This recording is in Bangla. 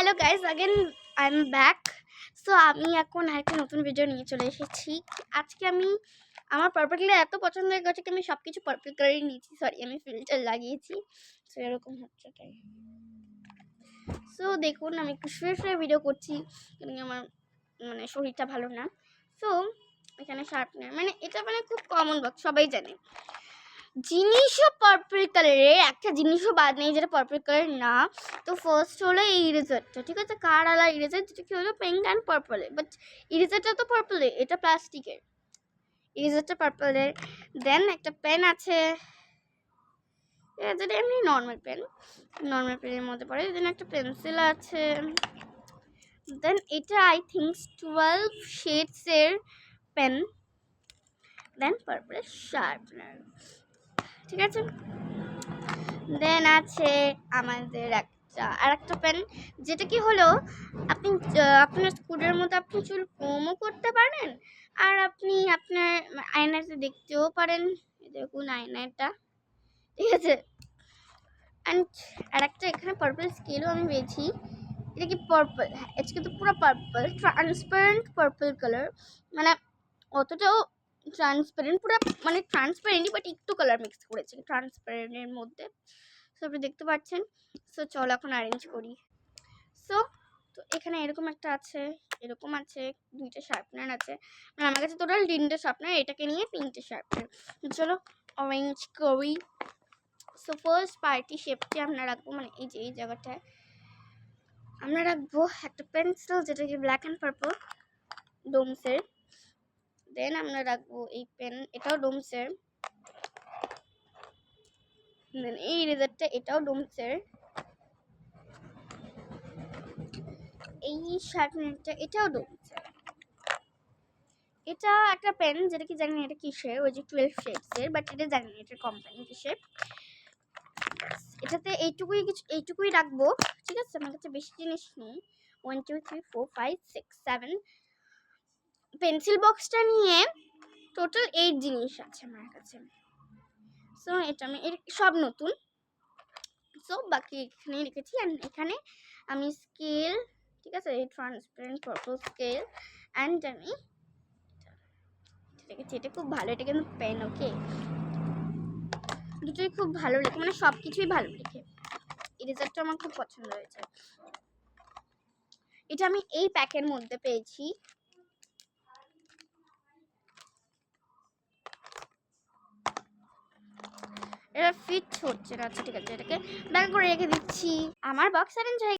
Hello guys, again I am back. So আমি এখন একটা নতুন ভিডিও নিয়ে চলে এসেছি। আজকে আমি আমার পার্পল কালার এত পছন্দ হয়ে গেছে কি আমি সব কিছু পার্পল কালারই নিয়েছি। সরি, আমি ফিল্টার লাগিয়েছি, সো এরকম হচ্ছে তাই। সো দেখুন, আমি একটু শুয়ে শুয়ে ভিডিও করছি কারণ আমার মানে শরীরটা ভালো না। সো এখানে শার্পনার, মানে এটা মানে খুব কমন বক্স, সবাই জানে। জিনিসও পার্পল কালারের, একটা জিনিসও বাদ নেই যেটা পার্পল কালার না। তো ফার্স্ট হলো এই ইরেজারটা, ঠিক আছে, কার আলা ইরেজার, যেটা কি হলো পিঙ্ক অ্যান্ড পার্পলে, বাট ইরেজারটা তো পার্পলে, এটা প্লাস্টিকের, ইরেজারটা পার্পলের। দেন একটা পেন আছে, যেটা এমনি নর্মাল পেনের মধ্যে পড়ে। দেন একটা পেন্সিল আছে। দেন এটা আই থিঙ্ক 12 শেডস এর পেন। দেন পার্পলের শার্পনার, ঠিক আছে। দেন আছে আমাদের আরেকটা পেন, যেটা কি হলো আপনি আপনার স্কুলের মতো আপনি চুল কমও করতে পারেন, আর আপনি আপনার আয়নাতে দেখতেও পারেন। দেখুন আয়নাটা, ঠিক আছে। অ্যান্ড আরেকটা এখানে পার্পল স্কেলও আমি পেয়েছি। এটা কি পার্পল? হ্যাঁ, এটা কিন্তু পুরো পার্পল, ট্রান্সপারেন্ট পার্পল কালার, মানে অতটাও ট্রান্সপারেন্ট, পুরো মানে ট্রান্সপারেন্টই, বাট একটু কালার মিক্স করেছে ট্রান্সপারেন্টের মধ্যে। সো আপনি দেখতে পাচ্ছেন। সো চলো এখন অ্যারেঞ্জ করি। সো তো এখানে এরকম একটা আছে, এরকম আছে, দুইটা শার্পনার আছে, মানে আমার কাছে টোটাল 3টে শার্পনার, এটাকে নিয়ে 3টে শার্পনার। চলো অরেঞ্জ করি। সো ফার্স্ট পার্টি শেপটি আমরা রাখবো, মানে এই যে এই জায়গাটায় আমরা রাখবো একটা পেন্সিল, যেটা কি ব্ল্যাক অ্যান্ড পার্পল ডোমসের। দেন আমরা রাখবো এই পেন, এটাও ডোমসের। দেন এই ইরেজারটা, এটাও ডোমসের। এই শার্পনারটা, এটাও ডোমসের। এটা একটা পেন, যেটা কি জানি না এটা কিসের, ওই যে 12 শেডস এর, বাট এটা জানি না এটার কোম্পানি কিসের। এটাতে এইটুকুই রাখবো, ঠিক আছে। আমার কাছে বেশি জিনিস নেই। 1 2 3 4 5 6 7 পেন্সিল বক্সটা নিয়ে টোটাল 8 জিনিস আছে আমার কাছে। সো এটা আমি সব নতুন। সো বাকি এখানে রেখেছি। অ্যান্ড এখানে আমি স্কেল, ঠিক আছে, এই ট্রান্সপারেন্ট পার্পল স্কেল, অ্যান্ড আমি রেখেছি। এটা খুব ভালো, এটা কিন্তু পেন, ওকে, দুটোই খুব ভালো লেখে, মানে সব কিছুই ভালো লেখে। ইরেজারটা আমার খুব পছন্দ হয়েছে। এটা আমি এই প্যাকের মধ্যে পেয়েছি। এটা ফিট হচ্ছে না, আচ্ছা ঠিক আছে, এটাকে ব্যাগ করে রেখে দিচ্ছি। আমার বক্স অ্যারেঞ্জ হয়ে